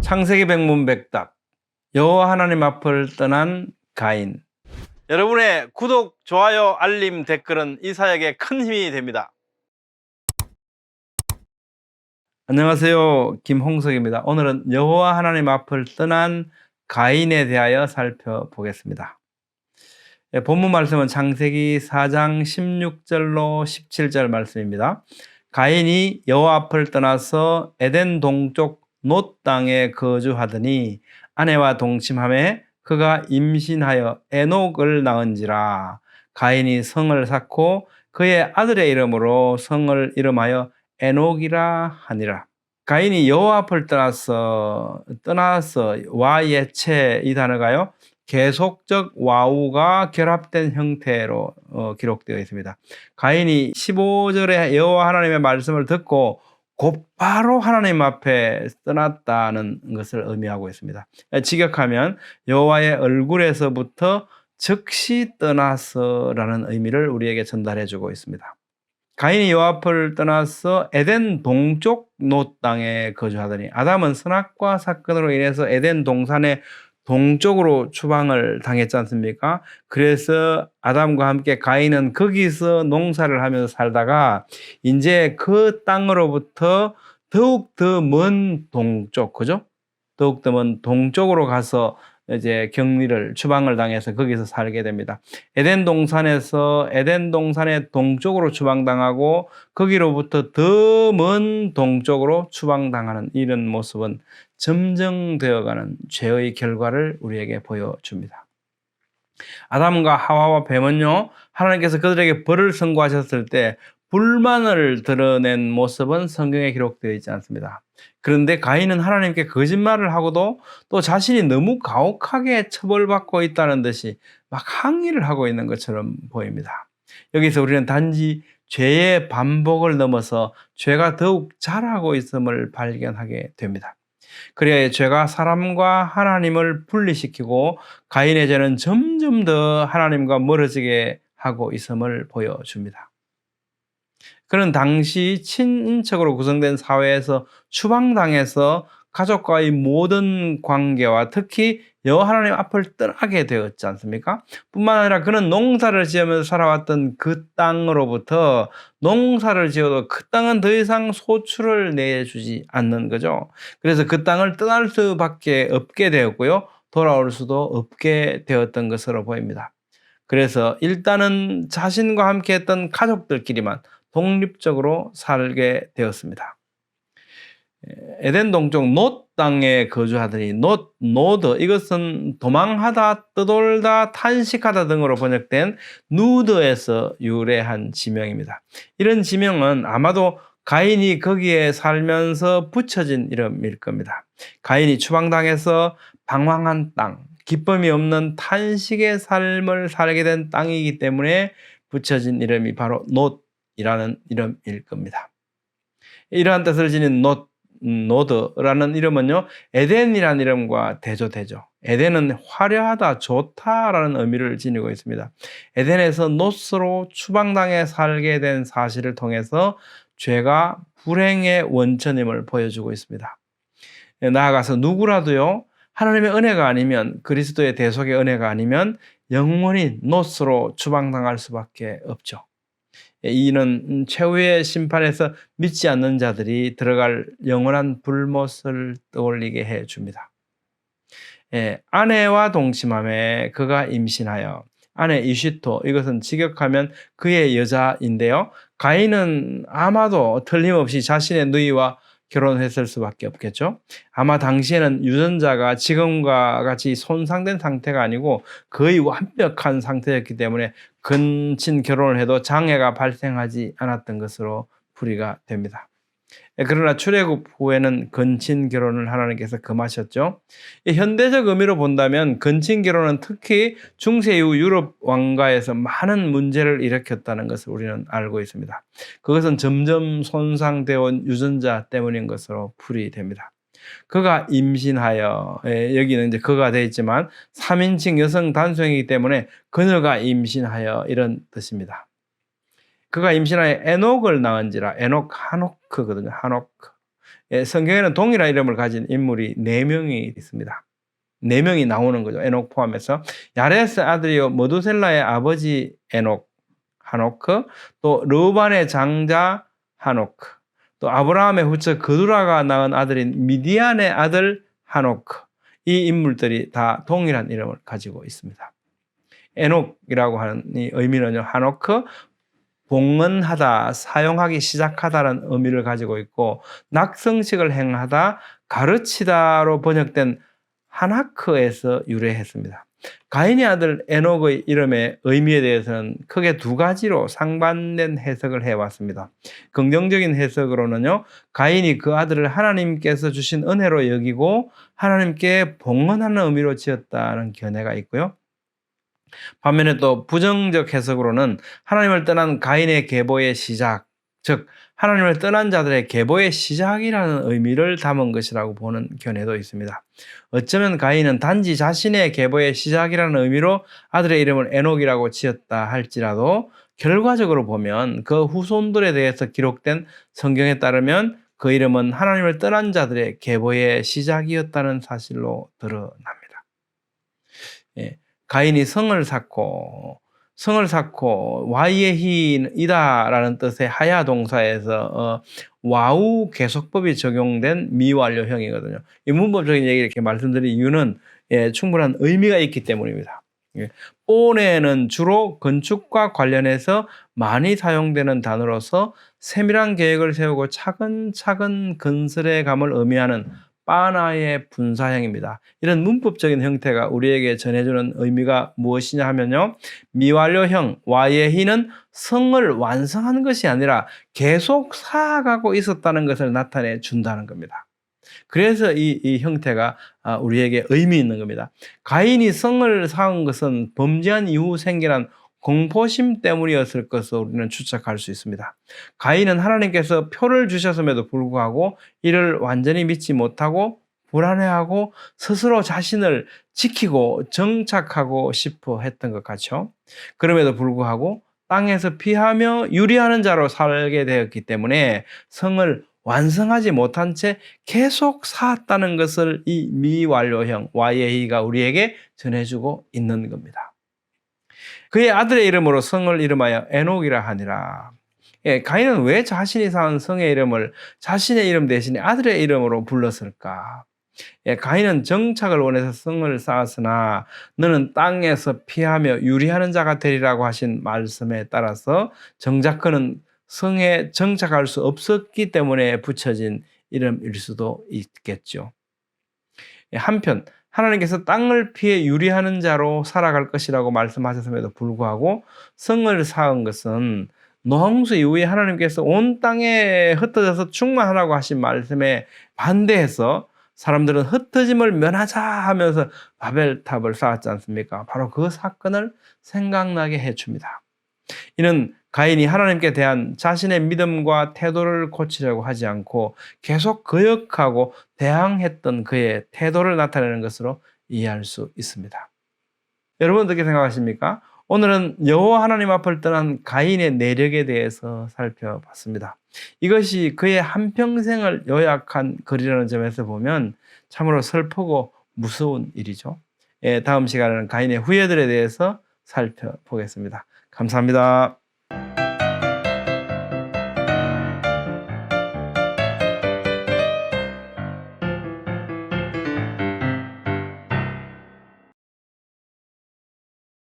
창세기 백문백답 여호와 하나님 앞을 떠난 가인. 여러분의 구독, 좋아요, 알림, 댓글은 이 사역에 큰 힘이 됩니다. 안녕하세요, 김홍석입니다. 오늘은 여호와 하나님 앞을 떠난 가인에 대하여 살펴보겠습니다. 본문 말씀은 창세기 4장 16절로 17절 말씀입니다. 가인이 여호와 앞을 떠나서 에덴 동쪽 놋 땅에 거주하더니 아내와 동침하매 그가 임신하여 에녹을 낳은지라. 가인이 성을 쌓고 그의 아들의 이름으로 성을 이름하여 에녹이라 하니라. 가인이 여호와 앞을 떠나서 와예체, 이 단어가요 계속적 와우가 결합된 형태로 기록되어 있습니다. 가인이 15절에 여호와 하나님의 말씀을 듣고 곧바로 하나님 앞에 떠났다는 것을 의미하고 있습니다. 직역하면 여호와의 얼굴에서부터 즉시 떠나서라는 의미를 우리에게 전달해 주고 있습니다. 가인이 여호와 앞을 떠나서 에덴 동쪽 놋 땅에 거주하더니, 아담은 선악과 사건으로 인해서 에덴 동산의 동쪽으로 추방을 당했지 않습니까? 그래서 아담과 함께 가인은 거기서 농사를 하면서 살다가 이제 그 땅으로부터 더욱 더 먼 동쪽, 그죠? 더욱 더 먼 동쪽으로 가서 이제 추방을 당해서 거기서 살게 됩니다. 에덴 동산의 동쪽으로 추방당하고 거기로부터 더 먼 동쪽으로 추방당하는 이런 모습은 점증되어가는 죄의 결과를 우리에게 보여줍니다. 아담과 하와와 뱀은요, 하나님께서 그들에게 벌을 선고하셨을 때 불만을 드러낸 모습은 성경에 기록되어 있지 않습니다. 그런데 가인은 하나님께 거짓말을 하고도 또 자신이 너무 가혹하게 처벌받고 있다는 듯이 막 항의를 하고 있는 것처럼 보입니다. 여기서 우리는 단지 죄의 반복을 넘어서 죄가 더욱 자라고 있음을 발견하게 됩니다. 그래야 죄가 사람과 하나님을 분리시키고 가인의 죄는 점점 더 하나님과 멀어지게 하고 있음을 보여줍니다. 그는 당시 친인척으로 구성된 사회에서 추방당해서 가족과의 모든 관계와 특히 여호와 하나님 앞을 떠나게 되었지 않습니까? 뿐만 아니라 그는 농사를 지으면서 살아왔던 그 땅으로부터 농사를 지어도 그 땅은 더 이상 소출을 내주지 않는 거죠. 그래서 그 땅을 떠날 수밖에 없게 되었고요, 돌아올 수도 없게 되었던 것으로 보입니다. 그래서 일단은 자신과 함께 했던 가족들끼리만 독립적으로 살게 되었습니다. 에덴 동쪽 놋 땅에 거주하더니, 노드, 이것은 도망하다, 떠돌다, 탄식하다 등으로 번역된 누드에서 유래한 지명입니다. 이런 지명은 아마도 가인이 거기에 살면서 붙여진 이름일 겁니다. 가인이 추방당해서 방황한 땅, 기쁨이 없는 탄식의 삶을 살게 된 땅이기 때문에 붙여진 이름이 바로 놋이라는 이름일 겁니다. 이러한 뜻을 지닌 노드라는 이름은요, 에덴이라는 이름과 대조되죠. 에덴은 화려하다, 좋다라는 의미를 지니고 있습니다. 에덴에서 놋으로 추방당해 살게 된 사실을 통해서 죄가 불행의 원천임을 보여주고 있습니다. 나아가서 누구라도요, 하나님의 은혜가 아니면, 그리스도의 대속의 은혜가 아니면 영원히 놋으로 추방당할 수밖에 없죠. 이는 최후의 심판에서 믿지 않는 자들이 들어갈 영원한 불못을 떠올리게 해줍니다. 아내와 동침하며 그가 임신하여, 아내 이시토, 이것은 직역하면 그의 여자인데요, 가인은 아마도 틀림없이 자신의 누이와 결혼했을 수밖에 없겠죠. 아마 당시에는 유전자가 지금과 같이 손상된 상태가 아니고 거의 완벽한 상태였기 때문에 근친 결혼을 해도 장애가 발생하지 않았던 것으로 풀이가 됩니다. 그러나 출애굽 후에는 근친 결혼을 하나님께서 금하셨죠. 현대적 의미로 본다면 근친 결혼은 특히 중세 이후 유럽 왕가에서 많은 문제를 일으켰다는 것을 우리는 알고 있습니다. 그것은 점점 손상되어 온 유전자 때문인 것으로 풀이됩니다. 그가 임신하여, 여기는 이제 그가 되어 있지만 3인칭 여성 단수이기 때문에 그녀가 임신하여 이런 뜻입니다. 그가 임신하여 에녹을 낳은지라. 에녹 하노크거든요. 하노크. 성경에는 동일한 이름을 가진 인물이 4명이 있습니다. 4명이 나오는 거죠. 에녹 포함해서. 야레스 아들이요 머두셀라의 아버지 에녹, 하노크, 또 르우반의 장자 하노크, 또 아브라함의 후처 그두라가 낳은 아들인 미디안의 아들 하노크. 이 인물들이 다 동일한 이름을 가지고 있습니다. 에녹이라고 하는 이 의미는요, 하노크, 봉헌하다, 사용하기 시작하다는 의미를 가지고 있고, 낙성식을 행하다, 가르치다로 번역된 하나크에서 유래했습니다. 가인의 아들 에녹의 이름의 의미에 대해서는 크게 2가지로 상반된 해석을 해왔습니다. 긍정적인 해석으로는요, 가인이 그 아들을 하나님께서 주신 은혜로 여기고 하나님께 봉헌하는 의미로 지었다는 견해가 있고요. 반면에 또 부정적 해석으로는 하나님을 떠난 가인의 계보의 시작, 즉 하나님을 떠난 자들의 계보의 시작이라는 의미를 담은 것이라고 보는 견해도 있습니다. 어쩌면 가인은 단지 자신의 계보의 시작이라는 의미로 아들의 이름을 에녹이라고 지었다 할지라도 결과적으로 보면 그 후손들에 대해서 기록된 성경에 따르면 그 이름은 하나님을 떠난 자들의 계보의 시작이었다는 사실로 드러납니다. 가인이 성을 쌓고 와이에히이다라는 뜻의 하야 동사에서 와우 계속법이 적용된 미완료형이거든요. 이 문법적인 얘기를 이렇게 말씀드린 이유는 충분한 의미가 있기 때문입니다. 오네는 주로 건축과 관련해서 많이 사용되는 단어로서 세밀한 계획을 세우고 차근차근 건설해 감을 의미하는 빠나의 분사형입니다. 이런 문법적인 형태가 우리에게 전해주는 의미가 무엇이냐 하면요, 미완료형 와예히는 성을 완성한 것이 아니라 계속 쌓아가고 있었다는 것을 나타내 준다는 겁니다. 그래서 이 형태가 우리에게 의미 있는 겁니다. 가인이 성을 쌓은 것은 범죄한 이후 생겨난 공포심 때문이었을 것으로 우리는 추측할 수 있습니다. 가인은 하나님께서 표를 주셨음에도 불구하고 이를 완전히 믿지 못하고 불안해하고 스스로 자신을 지키고 정착하고 싶어 했던 것 같죠. 그럼에도 불구하고 땅에서 피하며 유리하는 자로 살게 되었기 때문에 성을 완성하지 못한 채 계속 쌓았다는 것을 이 미완료형 와예히가 우리에게 전해주고 있는 겁니다. 그의 아들의 이름으로 성을 이름하여 에녹이라 하니라. 가인은 왜 자신이 쌓은 성의 이름을 자신의 이름 대신에 아들의 이름으로 불렀을까? 가인은 정착을 원해서 성을 쌓았으나 너는 땅에서 피하며 유리하는 자가 되리라고 하신 말씀에 따라서 정작 그는 성에 정착할 수 없었기 때문에 붙여진 이름일 수도 있겠죠. 한편 하나님께서 땅을 피해 유리하는 자로 살아갈 것이라고 말씀하셨음에도 불구하고 성을 쌓은 것은 노홍수 이후에 하나님께서 온 땅에 흩어져서 충만하라고 하신 말씀에 반대해서 사람들은 흩어짐을 면하자 하면서 바벨탑을 쌓았지 않습니까? 바로 그 사건을 생각나게 해줍니다. 이는 가인이 하나님께 대한 자신의 믿음과 태도를 고치려고 하지 않고 계속 거역하고 대항했던 그의 태도를 나타내는 것으로 이해할 수 있습니다. 여러분 어떻게 생각하십니까? 오늘은 여호와 하나님 앞을 떠난 가인의 내력에 대해서 살펴봤습니다. 이것이 그의 한평생을 요약한 글이라는 점에서 보면 참으로 슬프고 무서운 일이죠. 다음 시간에는 가인의 후예들에 대해서 살펴보겠습니다. 감사합니다.